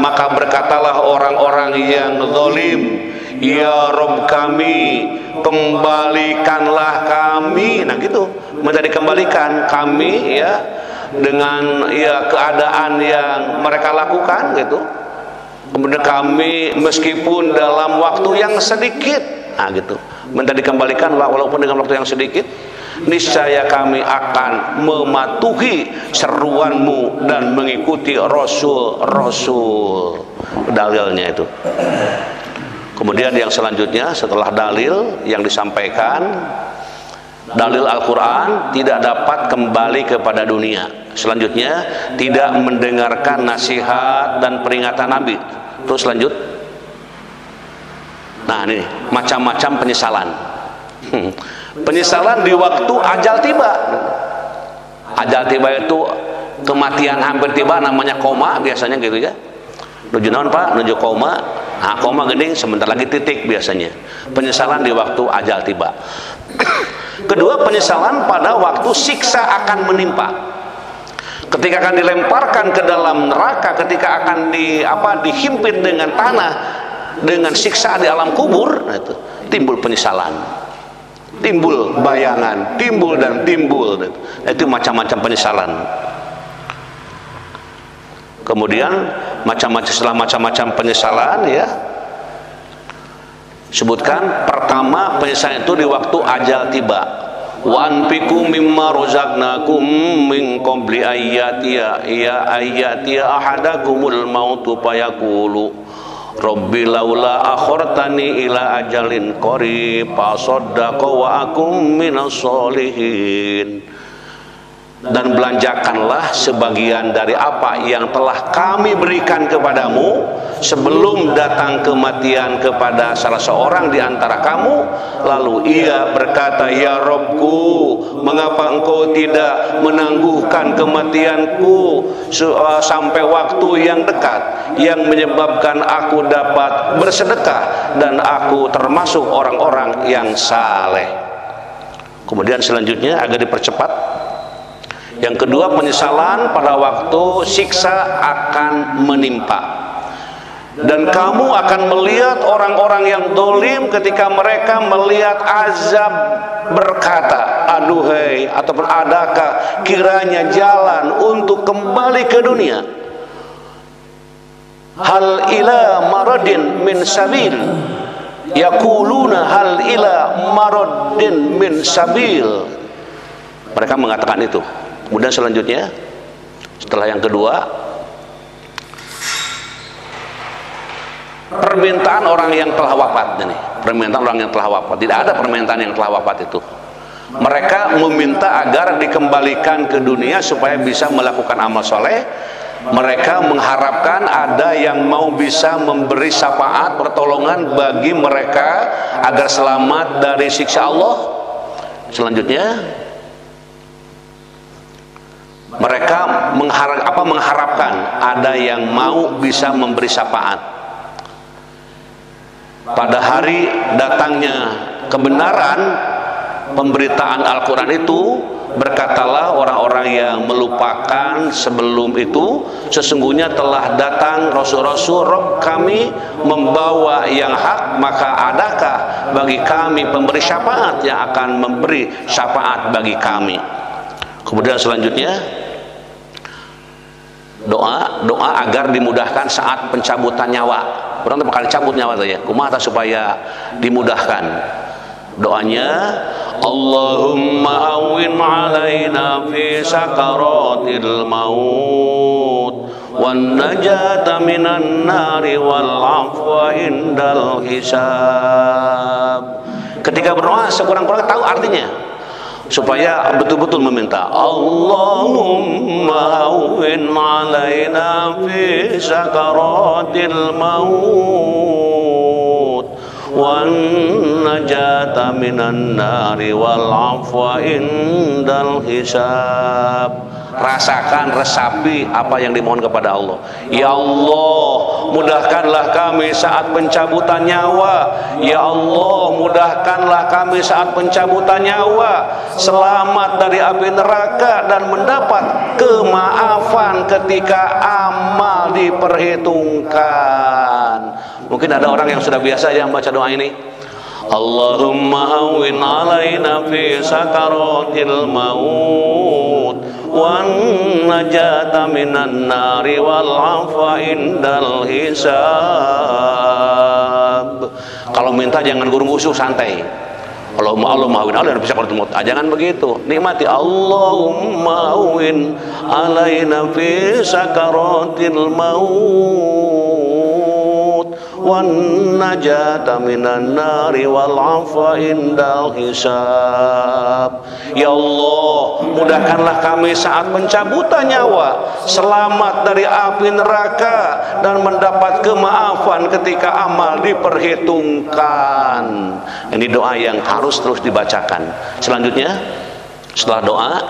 maka berkatalah orang-orang yang zalim, ya Rabb kami, kembalikanlah kami. Nah gitu, minta dikembalikan kami ya dengan ya keadaan yang mereka lakukan gitu. Kemudian kami meskipun dalam waktu yang sedikit, nah gitu, minta dikembalikan walaupun dengan waktu yang sedikit, niscaya kami akan mematuhi seruanmu dan mengikuti rasul-rasul. Dalilnya itu. Kemudian yang selanjutnya setelah dalil yang disampaikan, dalil Al-Quran tidak dapat kembali kepada dunia. Selanjutnya tidak mendengarkan nasihat dan peringatan Nabi. Terus lanjut. Nah ini macam-macam penyesalan. Penyesalan di waktu ajal tiba. Ajal tiba itu kematian hampir tiba, namanya koma biasanya gitu ya. Nuju naon Pak? Nuju koma. Nah, koma gini sebentar lagi titik biasanya. Penyesalan di waktu ajal tiba. Kedua, penyesalan pada waktu siksa akan menimpa. Ketika akan dilemparkan ke dalam neraka, ketika akan dihimpit dengan tanah, dengan siksa di alam kubur, nah itu timbul penyesalan, timbul bayangan, timbul dan timbul. Itu macam-macam penyesalan. Kemudian setelah macam-macam penyesalan ya, sebutkan pertama penyesalan itu di waktu ajal tiba. Wa anfiqu mimma razaqnakum min qabli ayyatiya ahadakumul mautu fayaqulu rabbi laula akhartani ila ajalin qarib fa saddaqa wa akum minas sholihin. Dan belanjakanlah sebagian dari apa yang telah kami berikan kepadamu sebelum datang kematian kepada salah seorang di antara kamu. Lalu ia berkata, ya Rabbku, mengapa engkau tidak menangguhkan kematianku sampai waktu yang dekat, yang menyebabkan aku dapat bersedekah dan aku termasuk orang-orang yang saleh. Kemudian selanjutnya agak dipercepat. Yang kedua, penyesalan pada waktu siksa akan menimpa. Dan kamu akan melihat orang-orang yang dolim ketika mereka melihat azab berkata, aduhai, ataupun adakah kiranya jalan untuk kembali ke dunia? Hal ila maradin min sabil. Yaquluna hal ila maradin min sabil. Mereka mengatakan itu. Kemudian selanjutnya setelah yang kedua, permintaan orang yang telah wafat ini. Permintaan orang yang telah wafat. Tidak ada permintaan yang telah wafat itu. Mereka meminta agar dikembalikan ke dunia supaya bisa melakukan amal soleh. Mereka mengharapkan ada yang mau bisa memberi syafaat, pertolongan bagi mereka agar selamat dari siksa Allah. Selanjutnya mereka mengharapkan ada yang mau bisa memberi syafaat pada hari datangnya kebenaran pemberitaan Al-Quran itu. Berkatalah orang-orang yang melupakan sebelum itu, sesungguhnya telah datang rasul-rasul Rabb kami membawa yang hak, maka adakah bagi kami pemberi syafaat yang akan memberi syafaat bagi kami. Kemudian selanjutnya doa agar dimudahkan saat pencabutan nyawa. Orang bakal cabut nyawa saja, kumaha supaya dimudahkan. Doanya, Allahumma awin alaina fi sakaratil maut wan najata minan nari wal afwa indal hisab. Ketika berdoa sekurang-kurangnya tahu artinya, supaya betul-betul meminta, Allahumma awin alaina fi sakaratil maut wan najata minan nari wal afwa indal hisab. Rasakan, resapi apa yang dimohon kepada Allah. Ya Allah, mudahkanlah kami saat pencabutan nyawa. Ya Allah, mudahkanlah kami saat pencabutan nyawa, selamat dari api neraka dan mendapat kemaafan ketika amal diperhitungkan. Mungkin ada orang yang sudah biasa yang baca doa ini. Allahumma hawwin alaina fi sakaratil maut wan najata minan nari wal afwa indal hisab. Kalau minta jangan gurung usuh, santai. Allahumma hawwin alaina fi sakaratil maut. Jangan begitu. Nikmati Allahumma hawwin alaina fi sakaratil maut wan najata minan nari wal afwa indal hisab. Ya Allah, mudahkanlah kami saat pencabutan nyawa, selamat dari api neraka dan mendapat kemaafan ketika amal diperhitungkan. Ini doa yang harus terus dibacakan. Selanjutnya, setelah doa,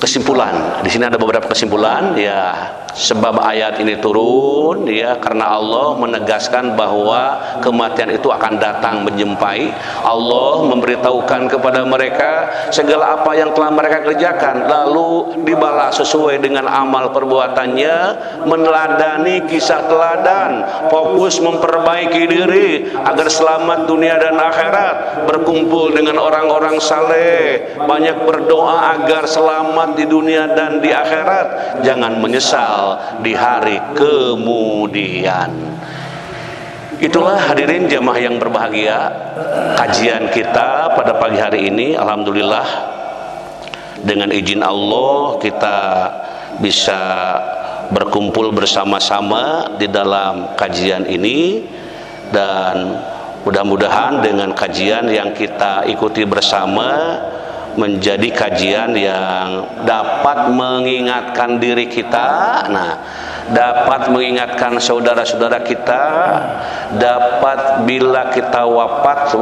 kesimpulan. Di sini ada beberapa kesimpulan, ya. Sebab ayat ini turun, ya, karena Allah menegaskan bahwa kematian itu akan datang menjumpai. Allah memberitahukan kepada mereka segala apa yang telah mereka kerjakan, lalu dibalas sesuai dengan amal perbuatannya, meneladani kisah teladan, fokus memperbaiki diri agar selamat dunia dan akhirat, berkumpul dengan orang-orang saleh, banyak berdoa agar selamat di dunia dan di akhirat, jangan menyesal di hari kemudian. Itulah hadirin jamaah yang berbahagia, kajian kita pada pagi hari ini. Alhamdulillah, dengan izin Allah kita bisa berkumpul bersama-sama di dalam kajian ini, dan mudah-mudahan dengan kajian yang kita ikuti bersama menjadi kajian yang dapat mengingatkan diri kita, dapat mengingatkan saudara-saudara kita, dapat bila kita wafat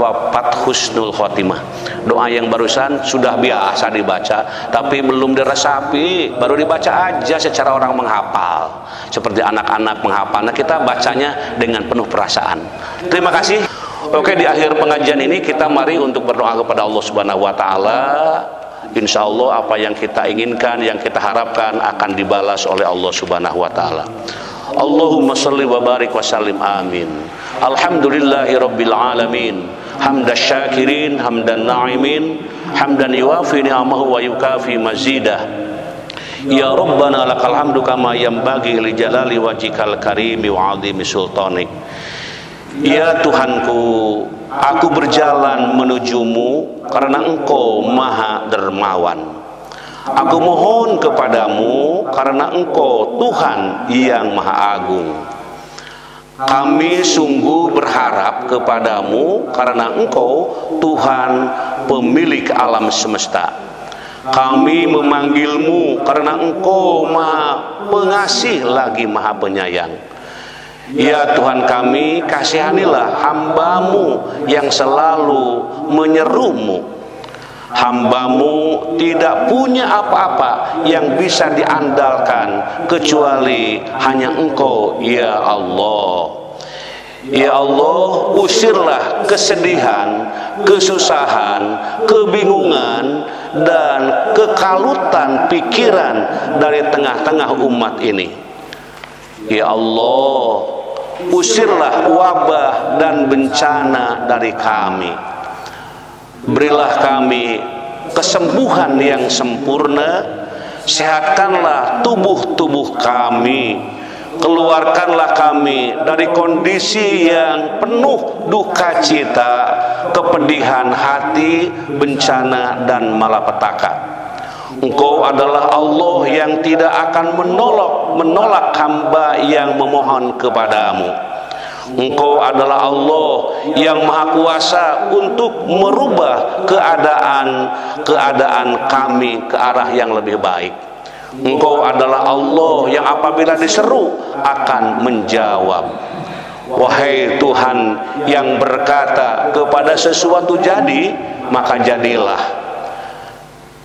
husnul khotimah. Doa yang barusan sudah biasa dibaca, tapi belum diresapi, baru dibaca aja secara orang menghafal, seperti anak-anak menghafal. Nah, kita bacanya dengan penuh perasaan. Terima kasih. Oke, di akhir pengajian ini kita mari untuk berdoa kepada Allah Subhanahu wa taala. Insya Allah apa yang kita inginkan, yang kita harapkan akan dibalas oleh Allah Subhanahu wa taala. Allahumma shalli wa barik wa sallim, amin. Alhamdulillahi rabbil alamin, hamdan syakirin, hamdan na'imin, hamdan yuwafi ni'amahu wa yukafi mazidah. Ya Rabbana lakal hamdu kama yanbaghi li jalali wajhikal karimi wa 'azimi sultanik. Ya Tuhanku, aku berjalan menujumu karena Engkau maha dermawan. Aku mohon kepadamu karena Engkau Tuhan yang maha agung. Kami sungguh berharap kepadamu karena Engkau Tuhan pemilik alam semesta. Kami memanggilmu karena Engkau maha pengasih lagi maha penyayang. Ya Tuhan kami, kasihanilah hamba-Mu yang selalu menyeru-Mu. Hamba-Mu tidak punya apa-apa yang bisa diandalkan kecuali hanya Engkau, ya Allah. Ya Allah, usirlah kesedihan, kesusahan, kebingungan, dan kekalutan pikiran dari tengah-tengah umat ini. Ya Allah, usirlah wabah dan bencana dari kami. Berilah kami kesembuhan yang sempurna, sehatkanlah tubuh-tubuh kami, keluarkanlah kami dari kondisi yang penuh duka cita, kepedihan hati, bencana, dan malapetaka. Engkau adalah Allah yang tidak akan menolak hamba yang memohon kepadamu. Engkau adalah Allah yang maha kuasa untuk merubah keadaan kami ke arah yang lebih baik. Engkau adalah Allah yang apabila diseru akan menjawab. Wahai Tuhan yang berkata kepada sesuatu jadi, maka jadilah.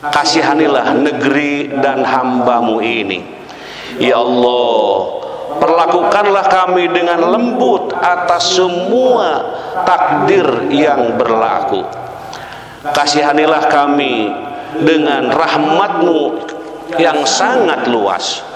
Kasihanilah negeri dan hamba-Mu ini. Ya Allah, perlakukanlah kami dengan lembut atas semua takdir yang berlaku. Kasihanilah kami dengan rahmat-Mu yang sangat luas.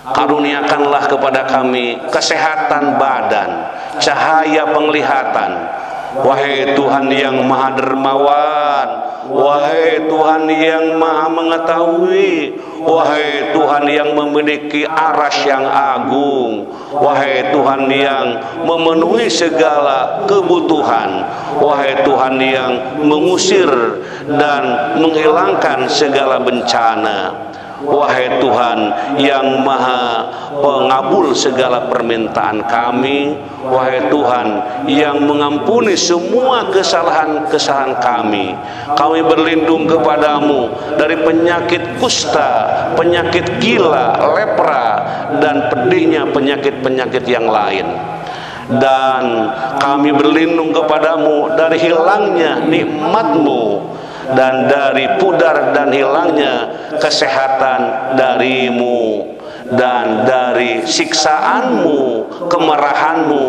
Karuniakanlah kepada kami kesehatan badan, cahaya penglihatan. Wahai Tuhan yang maha dermawan, wahai Tuhan yang maha mengetahui, wahai Tuhan yang memiliki arsy yang agung, wahai Tuhan yang memenuhi segala kebutuhan, wahai Tuhan yang mengusir dan menghilangkan segala bencana, wahai Tuhan yang maha pengabul segala permintaan kami, wahai Tuhan yang mengampuni semua kesalahan-kesalahan kami. Kami berlindung kepadamu dari penyakit kusta, penyakit gila, lepra, dan pedihnya penyakit-penyakit yang lain. Dan kami berlindung kepadamu dari hilangnya nikmat-Mu, dan dari pudar dan hilangnya kesehatan dari-Mu, dan dari siksaan-Mu, kemarahan-Mu,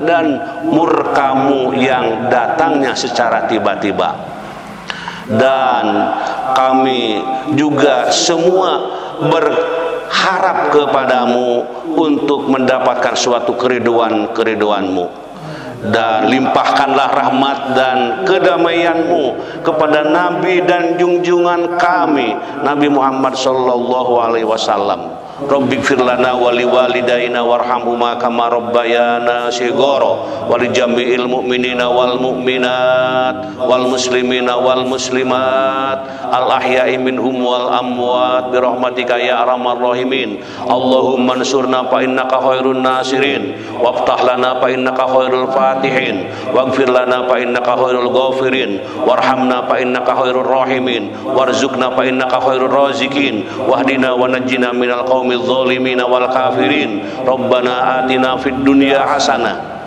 dan murka-Mu yang datangnya secara tiba-tiba. Dan kami juga semua berharap kepadamu untuk mendapatkan suatu keriduan-Mu. Dan limpahkanlah rahmat dan kedamaian-Mu kepada Nabi dan junjungan kami, Nabi Muhammad sallallahu alaihi wasallam. Rabbighfir lana wa liwalidayna warhamhuma kama rabbayana shighara wa li jami'il mu'minina wal mu'minat wal muslimina wal muslimat al ahya'i minhum wal amwat bi rahmatika ya arhamar rahimin. Allahumma ansurna fa innaka khairun nasirin waftah lana fa innaka khairul fatihin waghfir lana fa innaka khairul ghafirin warhamna fa innaka khairur rahimin warzuqna fa innaka khairur raziqin wahdina wa najjina minal qaumil zalimin wal kafirin. Rabbana atina fid dunya hasanah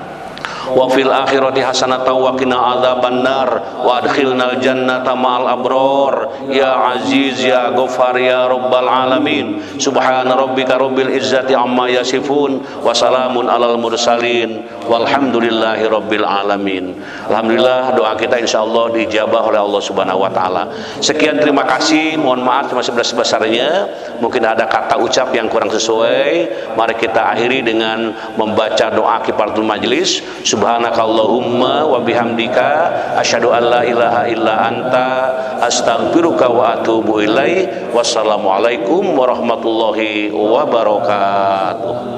wa fil akhirati hasanatan wa qina adzabannar wa adkhilnal jannata ma'al abrar ya aziz ya ghaffar ya rabbal alamin. Subhana rabbika rabbil izzati amma yasifun wa salamun alal mursalin walhamdulillahi rabbil alamin. Alhamdulillah, doa kita insyaallah dijabah oleh Allah Subhanahu wa taala. Sekian, terima kasih, mohon maaf cuma sebesar-besarnya. Mungkin ada kata ucap yang kurang sesuai. Mari kita akhiri dengan membaca doa kifaratul majlis. Subhanakallahumma wa bihamdika asyhadu an la ilaha illa anta astaghfiruka wa atubu ilaik. Wassalamualaikum warahmatullahi wabarakatuh.